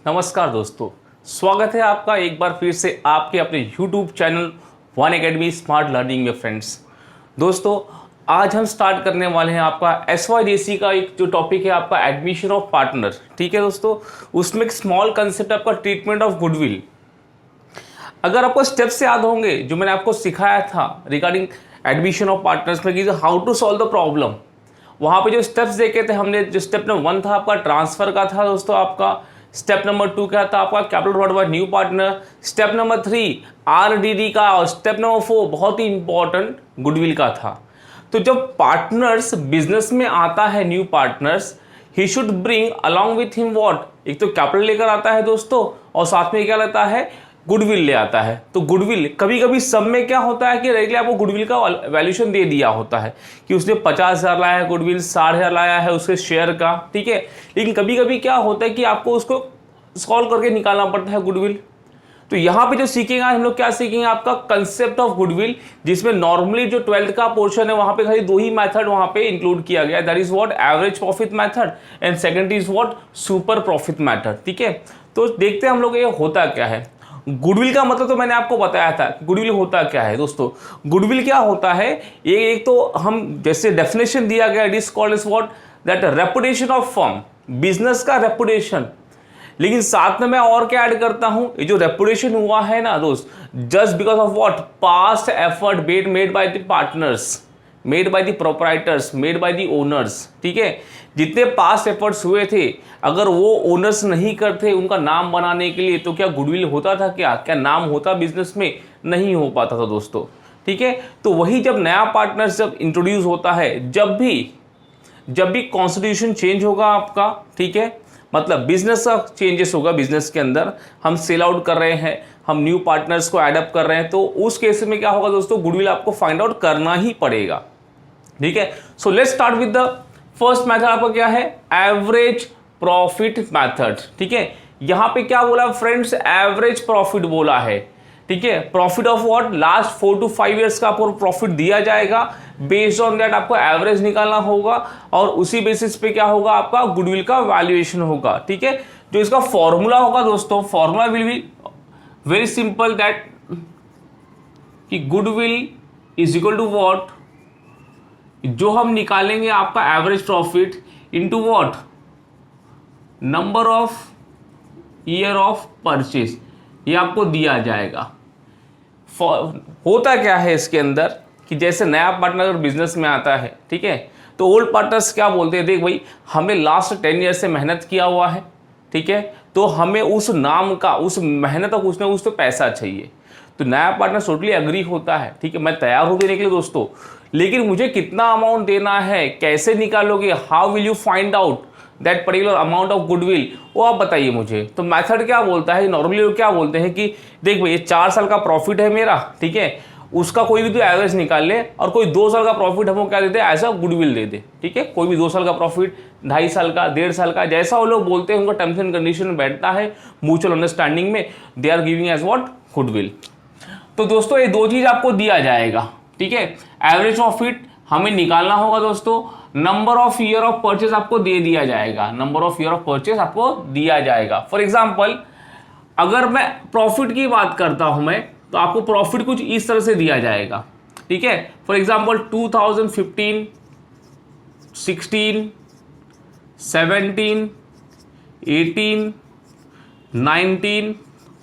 नमस्कार दोस्तों, स्वागत है आपका एक बार फिर से आपके अपने YouTube channel one academy smart learning में। फ्रेंड्स दोस्तों, आज हम स्टार्ट करने वाले हैं आपका SYDC का एक जो टॉपिक है आपका एडमिशन ऑफ पार्टनर। ठीक है दोस्तों, उसमें एक स्मॉल कंसेप्ट आपका ट्रीटमेंट ऑफ गुडविल। अगर आपको स्टेप्स याद होंगे जो मैंने आपको सिखाया था रिगार्डिंग एडमिशन ऑफ पार्टनर्स में कि how to solve the problem, वहाँ पे जो स्टेप्स देखे थे हमने, जो स्टेप नंबर 1 था आपका ट्रांसफर का था दोस्तों, आपका स्टेप नंबर 2 क्या था आपका capital bought by new partner, step number 3 RDD का, और स्टेप नंबर 4 बहुत ही इंपॉर्टेंट गुडविल का था। तो जब पार्टनर्स बिजनेस में आता है, new partners, he should bring along with him what, एक तो कैपिटल लेकर आता है दोस्तों, और साथ में क्या लेता है, गुडविल ले आता है। तो गुडविल कभी कभी सब में क्या होता है कि रेगुलर आपको गुडविल का वैल्यूएशन दे दिया होता है कि उसने 50,000 लाया है गुडविल, 60,000 लाया है उसके शेयर का। ठीक है, लेकिन कभी कभी क्या होता है कि आपको उसको सॉल्व करके निकालना पड़ता है गुडविल। तो यहाँ पे जो सीखेंगे हम लोग, क्या सीखेंगे, आपका कंसेप्ट ऑफ गुडविल, जिसमें नॉर्मली जो 12th का पोर्शन है वहां पे खाली 2 ही मेथड वहां पे इंक्लूड किया गया, that is what average profit method and second is what super profit method. ठीक है, तो देखते हैं हम लोग ये होता क्या है। गुडविल का मतलब तो मैंने आपको बताया था, गुडविल होता क्या है दोस्तों। गुडविल क्या होता है, ये एक तो हम जैसे डेफिनेशन दिया गया, it is called is what that reputation of firm, business का रेपुटेशन। लेकिन साथ में मैं और क्या ऐड करता हूं, ये जो रेपुटेशन हुआ है ना दोस्त, just because of what past effort made by the partners, made by the proprietors, made by the owners. ठीक है, जितने पास्ट एफर्ट्स हुए थे, अगर वो ओनर्स नहीं करते उनका नाम बनाने के लिए, तो क्या गुडविल होता था, क्या नाम होता बिजनेस में, नहीं हो पाता था दोस्तों। ठीक है, तो वही जब नया पार्टनर्स जब इंट्रोड्यूस होता है, जब भी कॉन्स्टिट्यूशन चेंज होगा आपका, ठीक है, मतलब बिजनेस का चेंजेस होगा, बिजनेस के अंदर हम सेल आउट कर रहे हैं, हम न्यू पार्टनर्स को एडअप कर रहे हैं, तो उस केस में क्या होगा दोस्तों, गुडविल आपको फाइंड आउट करना ही पड़ेगा। ठीक है, so let's start with the first method. आपका क्या है, एवरेज प्रॉफिट मेथड। ठीक है, यहां पे क्या बोला फ्रेंड्स, एवरेज प्रॉफिट बोला है। ठीक है, profit of what, last 4 to 5 years का आपको प्रॉफिट दिया जाएगा, बेस्ड ऑन दैट आपको एवरेज निकालना होगा, और उसी बेसिस पे क्या होगा, आपका गुडविल का वैल्यूएशन होगा। ठीक है, जो इसका फॉर्मूला होगा दोस्तों, formula will be very simple, that कि goodwill is equal to what, जो हम निकालेंगे आपका average profit into what, number of year of purchase, ये आपको दिया जाएगा। होता क्या है इसके अंदर कि जैसे नया पार्टनर अगर बिजनेस में आता है, ठीक है, तो ओल्ड पार्टनर्स क्या बोलते हैं, देख भाई हमने लास्ट 10 ईयर से मेहनत किया हुआ है, ठीक है, तो हमें उस नाम का, उस मेहनत का कुछ ना कुछ तो पैसा चाहिए। तो नया पार्टनर टोटली एग्री होता है, ठीक है, मैं तैयार हूं देने के लिए दोस्तों, लेकिन मुझे कितना अमाउंट देना है, कैसे निकालोगे, how will you find out that particular amount of goodwill, वो आप बताइए मुझे। तो मेथड क्या बोलता है, नॉर्मली लोग क्या बोलते हैं कि देख भाई ये 4 साल का प्रॉफिट है मेरा, ठीक है, उसका कोई भी तो एवरेज निकाल ले, और कोई 2 साल का प्रॉफिट हमको क्या दे दे, ऐसा गुडविल दे दे। ठीक है, कोई भी 2 साल का प्रॉफिट, 2.5 साल का, 1.5 साल का, जैसा वो लोग बोलते हैं, उनका टर्म्स एंड कंडीशन में बैठता है, म्यूचुअल अंडरस्टैंडिंग में, they are giving as what, goodwill. तो दोस्तों ये 2 चीज आपको दिया जाएगा। ठीक है, एवरेज प्रॉफिट हमें निकालना होगा दोस्तों, number of year of purchase आपको दे दिया जाएगा, number of year of purchase आपको दिया जाएगा। फॉर एग्जांपल अगर मैं प्रॉफिट की बात करता हूं मैं, तो आपको प्रॉफिट कुछ इस तरह से दिया जाएगा। ठीक है, फॉर एग्जांपल 2015, 16, 17, 18, 19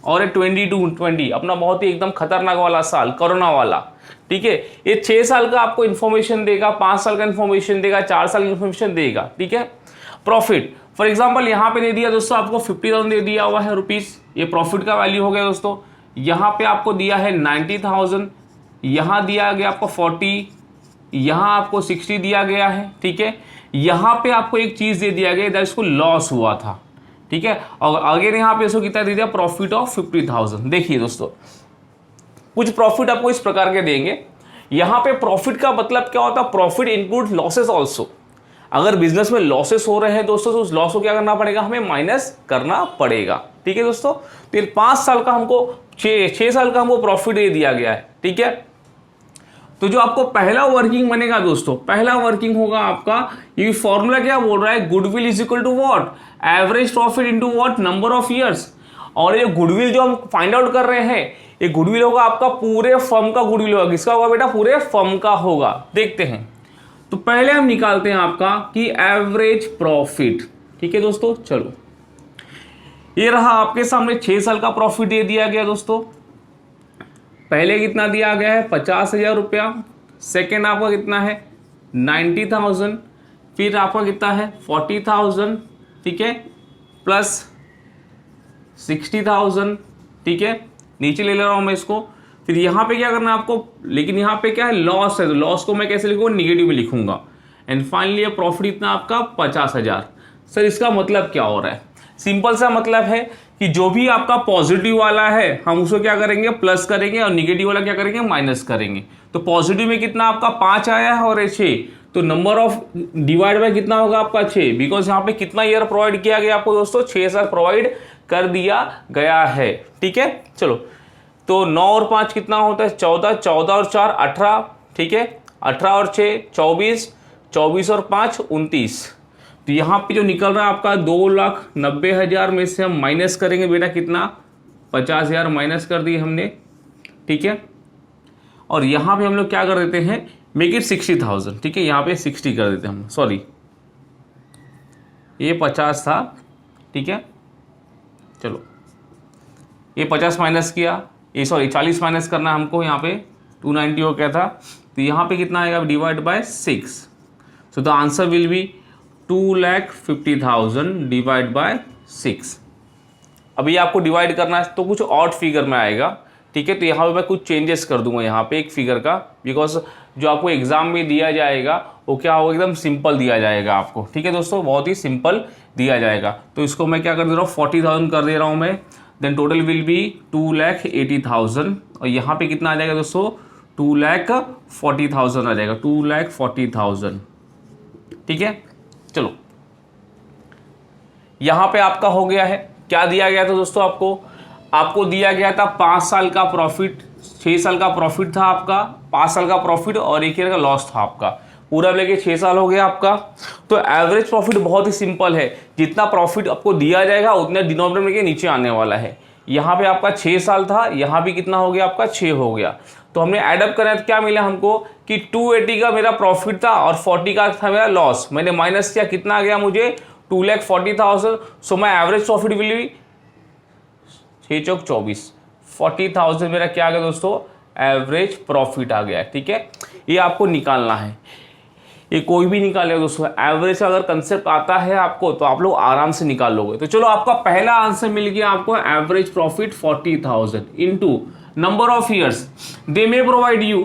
और 20 अपना बहुत ही एकदम खतरनाक वाला साल, कोरोना वाला। ठीक है, ये 6 साल का आपको इन्फॉर्मेशन देगा, 5 साल का इन्फॉर्मेशन देगा, 4 साल की इन्फॉर्मेशन देगा। ठीक है, प्रॉफिट फॉर एग्जांपल यहां पे दे दिया दोस्तों, आपको 50,000 दे दिया हुआ है रुपीस, ये प्रॉफिट का वैल्यू हो गया दोस्तों। यहां पे आपको दिया है 90,000, यहां दिया गया आपको 40, यहां आपको 60 दिया गया है। ठीक है, यहां पे आपको एक चीज दे दिया गया, इसको लॉस हुआ था। ठीक है, और अगेन यहां पे इसको कितना दे दिया, प्रॉफिट ऑफ 50,000। देखिए दोस्तों, कुछ प्रॉफिट आपको इस प्रकार के देंगे। यहां पे प्रॉफिट का मतलब क्या होता है, प्रॉफिट इंक्लूड लॉसेस ऑल्सो। अगर बिजनेस में लॉसेस हो रहे हैं दोस्तों, तो उस लॉस को क्या करना पड़ेगा, हमें माइनस करना पड़ेगा। ठीक है दोस्तों, तो 5 साल का हमको 6 साल का हमको प्रॉफिट दे दिया गया है। ठीक है, तो जो आपको पहला वर्किंग बनेगा दोस्तों, पहला वर्किंग होगा आपका, ये फॉर्मूला क्या बोल रहा है, goodwill is equal to what, average profit into what, number of years. और ये गुडविल जो हम फाइंड आउट कर रहे हैं, ये गुडविल होगा आपका पूरे फर्म का गुडविल होगा। किसका होगा बेटा, पूरे फर्म का होगा। देखते हैं, तो पहले हम निकालते हैं आपका कि एवरेज प्रॉफिट। ठीक है दोस्तों, चलो ये रहा आपके सामने 6 साल का प्रॉफिट दे दिया गया दोस्तों। पहले कितना दिया गया है, 50,000 रुपया। सेकेंड आपका कितना है, 90,000। फिर आपका कितना है, 40,000। ठीक है, प्लस 60,000। ठीक है, नीचे ले रहा हूं मैं इसको। फिर यहां पे क्या करना है आपको, लेकिन यहां पे क्या है, लॉस है, तो लॉस को मैं कैसे लिखूंगा, निगेटिव में लिखूंगा। एंड फाइनली प्रॉफिट इतना आपका 50,000। सर इसका मतलब क्या हो रहा है, सिंपल सा मतलब है कि जो भी आपका पॉजिटिव वाला है हम उसको क्या करेंगे, प्लस करेंगे, और निगेटिव वाला क्या करेंगे, माइनस करेंगे। तो पॉजिटिव में कितना आपका 5 आया है और 6, तो नंबर ऑफ डिवाइड बाय कितना होगा आपका 6, बिकॉज यहाँ पे कितना ईयर प्रोवाइड किया गया आपको दोस्तों, 6 साल प्रोवाइड कर दिया गया है। ठीक है, चलो तो 9 और 5 कितना होता है, 14, 14 और 4 18। ठीक है, 18 और 6 24, 24 और 5 29। तो यहाँ पे जो निकल रहा है आपका 2,90,000 में से हम माइनस करेंगे बेटा कितना, 50,000 माइनस कर दिए हमने। ठीक है, और यहाँ पे हम लोग क्या कर देते हैं, मेक इट 60,000। ठीक है, यहाँ पे 60 कर देते हैं हम, सॉरी ये 50 था। ठीक है, चलो ये 50 माइनस किया, ये सॉरी 40 माइनस करना हमको, यहाँ पे 290 हो गया था। तो यहाँ पे कितना आएगा, divide by 6। So the answer will be 2,50,000 divide by 6। अभी आपको डिवाइड करना है तो कुछ ऑड फिगर में आएगा। ठीक है, तो यहाँ पे मैं कुछ चेंजेस कर दूंगा यहाँ पे एक फिगर का, बिकॉज जो आपको एग्जाम में दिया जाएगा वो क्या होगा, एकदम सिंपल दिया जाएगा आपको। ठीक है दोस्तों, बहुत ही सिंपल दिया जाएगा। तो इसको मैं क्या कर दे रहा हूँ, 40,000 कर दे रहा हूँ मैं। देन टोटल विल बी 2,80,000, और यहाँ पे कितना आ जाएगा दोस्तों, 2,40,000 आ जाएगा, 2,40,000। ठीक है, चलो यहां पे आपका हो गया है। क्या दिया गया था दोस्तों, आपको दिया गया था 5 साल का प्रॉफिट, 6 साल का प्रॉफिट था आपका, 5 साल का प्रॉफिट और 1 ईयर का लॉस था आपका, पूरा लेके 6 साल हो गया आपका। तो एवरेज प्रॉफिट बहुत ही सिंपल है, जितना प्रॉफिट आपको दिया जाएगा उतना डिनोमिनेटर के नीचे आने वाला है। यहाँ पे आपका 6 साल था, यहाँ भी कितना हो गया आपका, 6 हो गया। तो हमने एडअप करा तो क्या मिला हमको कि 280 का मेरा प्रॉफिट था और 40 का था मेरा लॉस। मैंने माइनस किया, कितना आ गया मुझे, 2,40,000। So my average profit will be 6 चौक 24, 40,000 मेरा क्या आ गया दोस्तों, एवरेज प्रॉफिट आ गया। ठीक है, ये आपको निकालना है, ये कोई भी निकालेगा दोस्तों। एवरेज अगर कंसेप्ट आता है आपको तो आप लोग आराम से निकाल लोगे। तो चलो आपका पहला आंसर मिल गया आपको, average profit 40,000 into number of years, they may provide you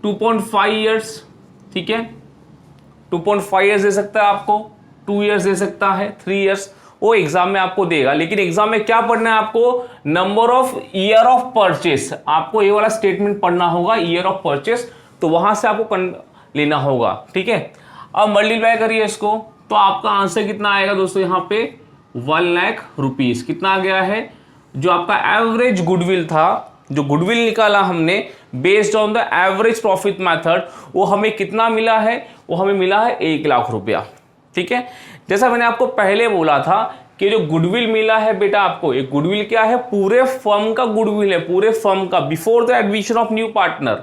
2.5 years. ठीक है, 2.5 ईयर्स दे सकता है आपको, 2 ईयर्स दे सकता है, 3 ईयर्स, वो एग्जाम में आपको देगा। लेकिन एग्जाम में क्या पढ़ना है आपको, number of year of purchase. आपको ये वाला स्टेटमेंट पढ़ना होगा, ईयर ऑफ परचेस, तो वहां से आपको लेना होगा। ठीक है, अब मल्टीप्लाई करिए इसको, तो आपका आंसर कितना आएगा दोस्तों, यहाँ पे 1 लाख रुपीज कितना आ गया है। जो आपका एवरेज गुडविल था, जो गुडविल निकाला हमने based on the average profit method, वो हमें कितना मिला है, वो हमें मिला है 1 लाख रुपया। ठीक है, जैसा मैंने आपको पहले बोला था कि जो गुडविल मिला है बेटा आपको, एक गुडविल क्या है, पूरे फर्म का गुडविल है, पूरे फर्म का, before the admission of new partner.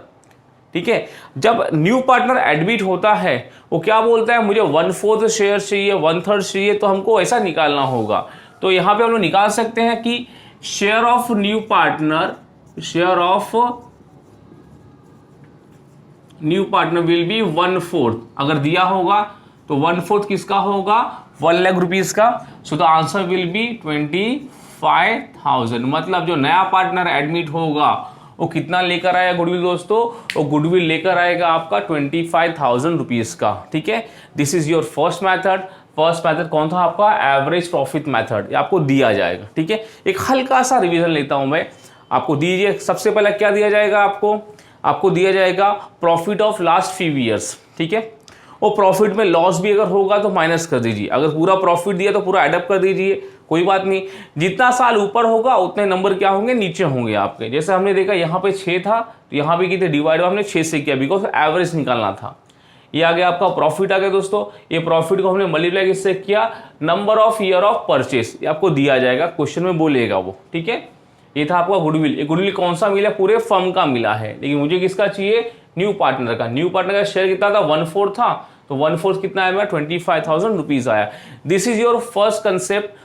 ठीक है, जब न्यू पार्टनर एडमिट होता है वो क्या बोलता है, मुझे 1/4 शेयर चाहिए, 1/3 चाहिए, तो हमको ऐसा निकालना होगा। तो यहां पे हम लोग निकाल सकते हैं कि share of new partner, share of new partner will be 1/4। अगर दिया होगा तो 1/4 किसका होगा, 1 लाख रुपीज का। So the answer will be 25,000। मतलब जो नया पार्टनर एडमिट होगा वो कितना लेकर आएगा गुडविल दोस्तों, वो गुडविल लेकर आएगा आपका 25,000 रुपीज का। ठीक है, this is your first method. First method कौन था आपका, एवरेज प्रॉफिट मेथड, ये आपको दिया जाएगा। ठीक है, एक हल्का सा रिवीजन लेता हूं मैं, आपको दीजिए। सबसे पहले क्या दिया जाएगा आपको दिया जाएगा profit of last few years. ठीक है, वो प्रॉफिट में लॉस भी अगर होगा तो माइनस कर दीजिए, अगर पूरा प्रॉफिट दिया तो पूरा एडअप कर दीजिए, कोई बात नहीं। जितना साल ऊपर होगा उतने नंबर क्या होंगे, नीचे होंगे आपके। जैसे हमने देखा यहाँ पे 6 था, तो यहाँ पे कितने डिवाइड हमने 6 से किया, बिकॉज एवरेज निकालना था। ये आ गया आपका प्रॉफिट आ गया दोस्तों। ये प्रॉफिट को हमने मल्टीप्लाई किससे किया, number of year of purchase, ये आपको दिया जाएगा, क्वेश्चन में बोलेगा वो, ठीक है। ये था आपका गुडविल। ये गुडविल कौन सा मिला, पूरे फर्म का मिला है, लेकिन मुझे किसका चाहिए, न्यू पार्टनर का। न्यू पार्टनर का शेयर कितना था, 1/4 था, तो 1/4 कितना आया, 25,000 रुपीज आया। This is your first concept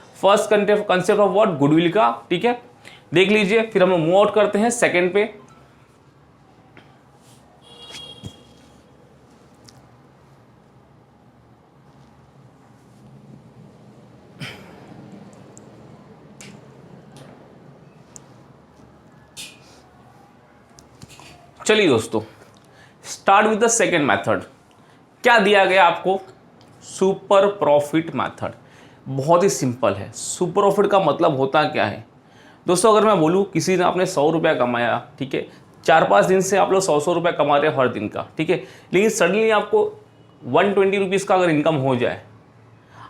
of what, goodwill का, ठीक है। देख लीजिए, फिर हम मूव आउट करते हैं सेकंड पे। चलिए दोस्तों, start with the second method. क्या दिया गया आपको, सुपर प्रॉफिट मेथड। बहुत ही सिंपल है। सुपर प्रॉफिट का मतलब होता क्या है दोस्तों, अगर मैं बोलूँ किसी ने आपने 100 रुपया कमाया, ठीक है, 4-5 दिन से आप लोग 100 रुपया कमा रहे हैं हर दिन का, ठीक है, लेकिन सडनली आपको 120 रुपीज़ का अगर इनकम हो जाए,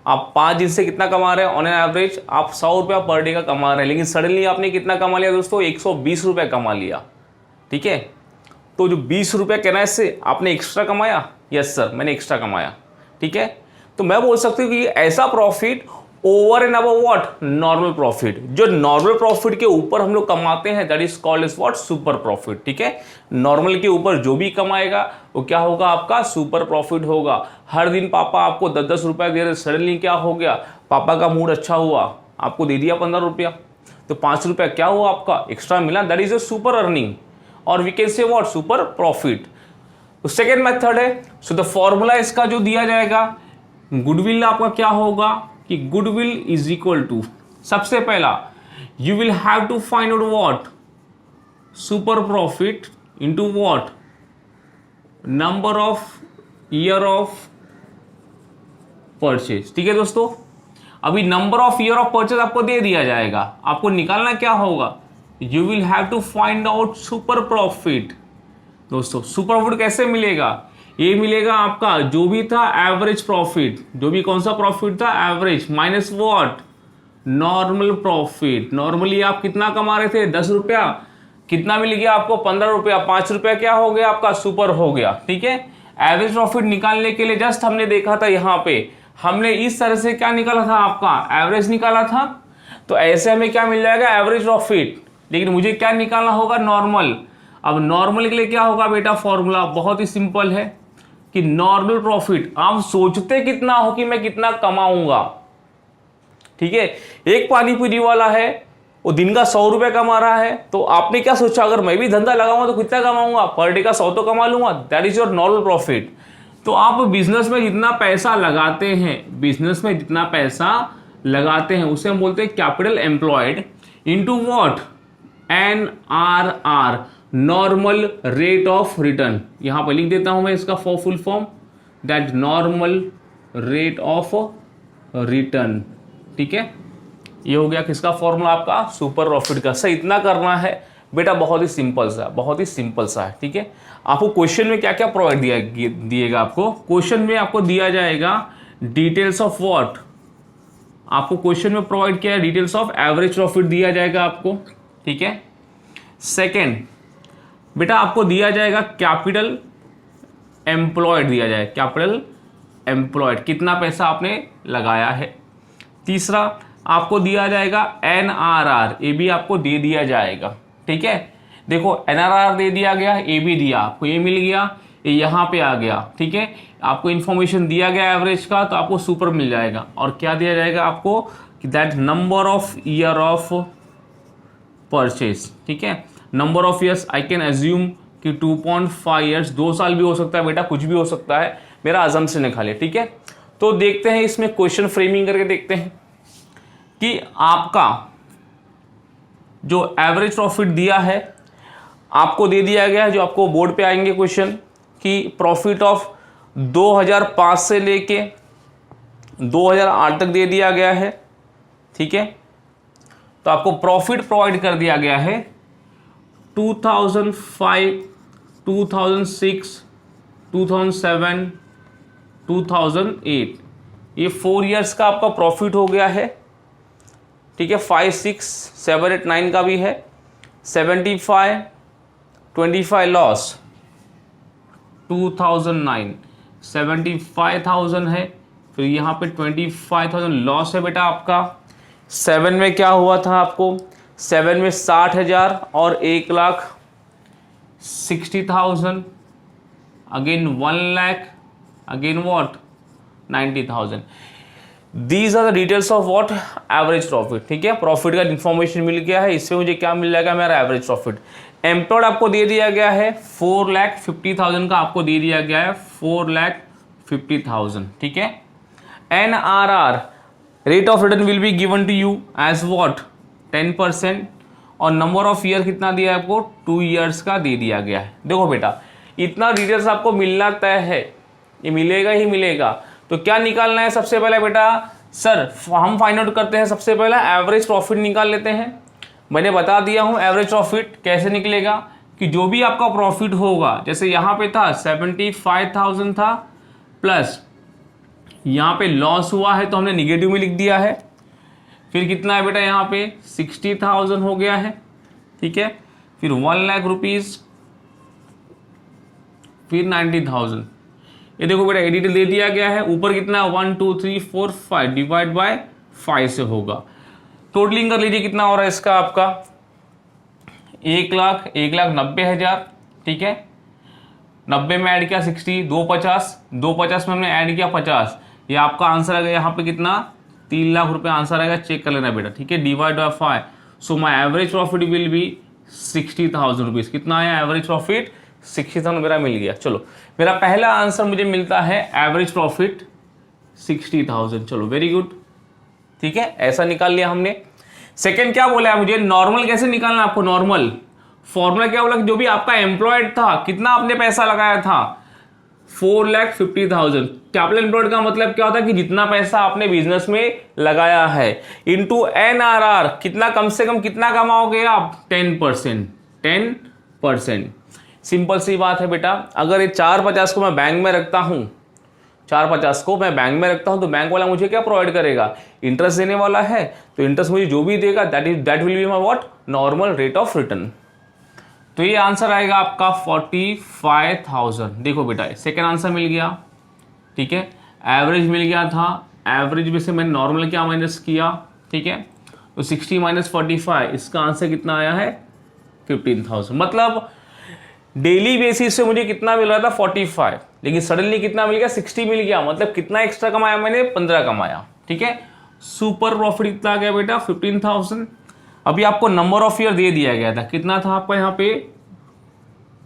आप 5 दिन से कितना कमा रहे हैं, ऑन एन एवरेज आप 100 रुपया पर डे का कमा रहे हैं, लेकिन सडनली आपने कितना कमा लिया दोस्तों, 120 रुपया कमा लिया, ठीक है। तो जो 20 रुपया कहना है इससे आपने एक्स्ट्रा कमाया, यस सर मैंने एक्स्ट्रा कमाया, ठीक है। तो मैं बोल सकती हूँ कि ऐसा profit over and above what, normal profit, जो नॉर्मल प्रॉफिट के ऊपर हम लोग कमाते हैं, that is called is what, super profit, ठीक है। नॉर्मल के ऊपर जो भी कमाएगा वो क्या होगा, आपका सुपर प्रॉफिट होगा। हर दिन पापा आपको 10-10 रुपया दे रहे, सडनली क्या हो गया, पापा का मूड अच्छा हुआ, आपको दे दिया 15 रुपया, तो 5 रुपया क्या हुआ आपका एक्स्ट्रा मिला, that is a super earning, और we can say what, super profit. तो सेकेंड मेथड है। सो द फॉर्मूला इसका जो दिया जाएगा, गुडविल आपका क्या होगा कि गुडविल इज इक्वल टू, सबसे पहला you will have to find out what, super profit into what, number of year of purchase, ठीक है दोस्तों। अभी number of year of purchase आपको दे दिया जाएगा, आपको निकालना क्या होगा, you will have to find out super profit. दोस्तों सुपर प्रॉफिट कैसे मिलेगा, ये मिलेगा आपका जो भी था एवरेज प्रॉफिट, जो भी कौन सा प्रॉफिट था, average minus what, normal profit. Normally आप कितना कमा रहे थे, 10 रुपया, कितना मिल गया आपको, 15 रुपया, 5 रुपया क्या हो गया आपका, सुपर हो गया, ठीक है। एवरेज प्रॉफिट निकालने के लिए जस्ट हमने देखा था यहाँ पे, हमने इस तरह से क्या निकाला था, आपका एवरेज निकाला था, तो ऐसे हमें क्या मिल जाएगा, एवरेज प्रॉफिट। लेकिन मुझे क्या निकालना होगा, नॉर्मल। अब नॉर्मल के लिए क्या होगा बेटा, फॉर्मूला बहुत ही सिंपल है कि नॉर्मल प्रॉफिट, आप सोचते कितना हो कि मैं कितना कमाऊंगा, ठीक है। एक पानी पूरी वाला है, वो दिन का 100 रुपया कमा रहा है, तो आपने क्या सोचा, अगर मैं भी धंधा लगाऊंगा तो कितना कमाऊंगा, पर डे का 100 तो कमा लूंगा, that is your normal profit. तो आप बिजनेस में जितना पैसा लगाते हैं, बिजनेस में जितना पैसा लगाते हैं उसे हम बोलते हैं capital employed into what, NRR, normal rate of return. यहां पर लिख देता हूं मैं इसका full form, that normal rate of return, ठीक है। ये हो गया किसका फॉर्मूला, आपका सुपर प्रॉफिट का। सर इतना करना है बेटा, बहुत ही सिंपल सा, बहुत ही सिंपल सा है, ठीक है। आपको क्वेश्चन में क्या क्या प्रोवाइड दिएगा, आपको क्वेश्चन में आपको दिया जाएगा डिटेल्स ऑफ व्हाट, आपको क्वेश्चन में प्रोवाइड किया है डिटेल्स ऑफ एवरेज प्रॉफिट दिया जाएगा आपको, ठीक है। सेकेंड बेटा आपको दिया जाएगा कैपिटल एम्प्लॉयड दिया जाएगा, कैपिटल एम्प्लॉयड कितना पैसा आपने लगाया है। तीसरा आपको दिया जाएगा NRR, ये भी आपको दे दिया जाएगा, ठीक है। देखो NRR दे दिया गया, ए भी दिया आपको, ये मिल गया, ये यहाँ पे आ गया, ठीक है। आपको इन्फॉर्मेशन दिया गया एवरेज का, तो आपको सुपर मिल जाएगा। और क्या दिया जाएगा आपको, that number of year of purchase, ठीक है। Number of years I can assume कि 2.5 ईयर्स, 2 साल भी हो सकता है बेटा, कुछ भी हो सकता है, मेरा अजम्पशन है खाली, ठीक है। तो देखते हैं इसमें क्वेश्चन फ्रेमिंग करके देखते हैं कि आपका जो एवरेज प्रॉफिट दिया है, आपको दे दिया गया है, जो आपको बोर्ड पे आएंगे क्वेश्चन कि प्रॉफिट ऑफ 2005 से लेके 2008 तक दे दिया गया है, ठीक है। तो आपको प्रॉफिट प्रोवाइड कर दिया गया है 2005, 2006, 2007, 2008, ये 4 इयर्स का आपका प्रॉफिट हो गया है, ठीक है। 5, 6, 7, 8, 9 का भी है, 75, 25 लॉस 2009, 75,000 है, फिर यहाँ पे 25,000 लॉस है बेटा आपका। 7 में क्या हुआ था आपको, 7 में 60,000 और 1,60,000, again 1 lakh, again what 90,000। These are the details of what average profit. ठीक है, प्रॉफिट का इन्फॉर्मेशन मिल गया है, इससे मुझे क्या मिल जाएगा, मेरा एवरेज प्रॉफिट। एम्प्लॉयड आपको दे दिया गया है 4,50,000 का, आपको दे दिया गया है 4,50,000। ठीक है, NRR rate of return will be given to you as what 10%, और नंबर ऑफ ईयर कितना दिया है आपको, 2 ईयर्स का दे दिया गया है। देखो बेटा, इतना डिटेल्स आपको मिलना तय है, ये मिलेगा ही मिलेगा। तो क्या निकालना है सबसे पहले बेटा, सर हम फाइंड आउट करते हैं सबसे पहले एवरेज प्रॉफिट निकाल लेते हैं। मैंने बता दिया हूं एवरेज प्रॉफिट कैसे निकलेगा, कि जो भी आपका प्रॉफिट होगा, जैसे यहाँ पे था 75,000 था, प्लस यहाँ पे लॉस हुआ है तो हमने निगेटिव में लिख दिया है, फिर कितना है बेटा यहाँ पे 60,000 हो गया है। ठीक है, फिर 1 लाख रुपीज, फिर 90,000। ये देखो बेटा डिटेल दे दिया गया है, ऊपर कितना 1 2 3 4 5 डिवाइड बाय 5 से होगा। टोटलिंग कर लीजिए कितना हो रहा है इसका आपका 1,90,000। ठीक है, 90 में ऐड किया 60, 250 में हमने ऐड किया 50, ये आपका आंसर आ गया यहाँ पे कितना 3 लाख रुपए आंसर आएगा, चेक कर लेना बेटा। ठीक है, divide by 5, so my average profit will be 60,000 rupees. कितना आया एवरेज प्रॉफिट, 60,000 मेरा मिल गया। चलो, मेरा पहला आंसर मुझे मिलता है एवरेज प्रॉफिट 60,000। चलो वेरी गुड। ठीक है, ऐसा निकाल लिया हमने। सेकंड क्या बोला है मुझे, नॉर्मल कैसे निकालना आपको, नॉर्मल फॉर्मूला क्या बोला कि जो भी आपका एम्प्लॉयड था, कितना आपने पैसा लगाया था 4,50,000। कैपिटल एम्प्लॉयड का मतलब क्या होता है कि जितना पैसा आपने बिजनेस में लगाया है, इंटू NRR, कितना कम से कम कितना कमाओगे आप 10%। सिंपल सी बात है बेटा, अगर ये 450 को मैं बैंक में रखता हूं, 450 को मैं बैंक में रखता हूं, तो बैंक वाला मुझे क्या प्रोवाइड करेगा, इंटरेस्ट देने वाला है। तो इंटरेस्ट मुझे जो भी देगा that will be my what, normal rate of return. तो ये आंसर आएगा आपका 45,000। देखो बेटा सेकेंड आंसर मिल गया। ठीक है, एवरेज मिल गया था, एवरेज में से मैंने नॉर्मल क्या माइनस किया। ठीक है, तो 60 माइनस 45, इसका आंसर कितना आया है 15,000। मतलब डेली बेसिस से मुझे कितना मिल रहा था 45, लेकिन सडनली कितना मिल गया 60 मिल गया। मतलब कितना एक्स्ट्रा कमाया मैंने, 15 कमाया। ठीक है, सुपर प्रॉफिट कितना आ गया बेटा 15,000। अभी आपको नंबर ऑफ ईयर दे दिया गया था, कितना था आपका यहाँ पे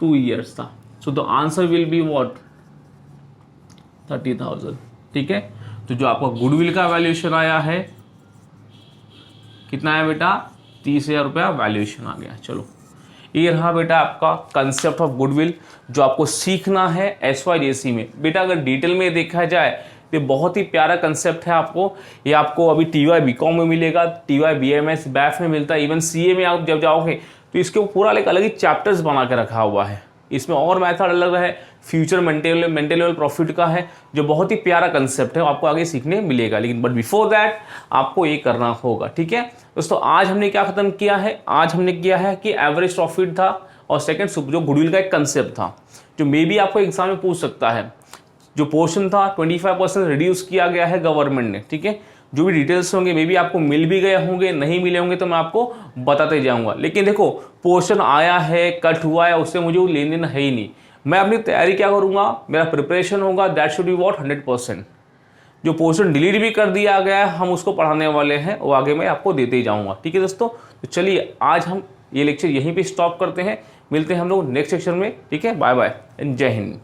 2 ईयर्स था। So the answer will be what 30,000। ठीक है, तो जो आपका गुडविल का वैल्यूएशन आया है कितना है बेटा 30,000 रुपया वैल्यूएशन आ गया। चलो, ये रहा बेटा आपका कंसेप्ट ऑफ गुडविल जो आपको सीखना है SYJC में। बेटा अगर डिटेल में देखा जाए ये बहुत ही प्यारा कंसेप्ट है। ये आपको अभी TY BCom में मिलेगा, TY BMS BAF में मिलता है, इवन CA में आप जब जाओगे तो इसके पूरा एक अलग ही चैप्टर्स बना के रखा हुआ है। इसमें और मेथड अलग है, फ्यूचर मेंटेन प्रॉफिट का है, जो बहुत ही प्यारा कंसेप्ट है, आपको आगे सीखने मिलेगा। लेकिन बट बिफोर दैट आपको ये करना होगा। ठीक है दोस्तों, आज हमने क्या खत्म किया है, आज हमने किया है कि एवरेज प्रॉफिट था, और सेकंड जो गुडविल का एक कंसेप्ट था जो मे बी आपको एग्जाम में पूछ सकता है। जो पोर्शन था 25% रिड्यूस किया गया है गवर्नमेंट ने। ठीक है, जो भी डिटेल्स होंगे मे बी आपको मिल भी गए होंगे, नहीं मिले होंगे तो मैं आपको बताते जाऊंगा। लेकिन देखो पोर्शन आया है, कट हुआ है, उससे मुझे वो लेन देन है ही नहीं। मैं अपनी तैयारी क्या करूंगा, मेरा प्रिपरेशन होगा, दैट शुड बी व्हाट 100%। जो पोर्शन डिलीट भी कर दिया गया है हम उसको पढ़ाने वाले हैं, वो आगे मैं आपको देते ही जाऊंगा। ठीक है दोस्तों, तो चलिए आज हम ये लेक्चर यहीं पे स्टॉप करते हैं, मिलते हैं हम लोग नेक्स्ट सेक्शन में। ठीक है, बाय बाय, जय हिंद।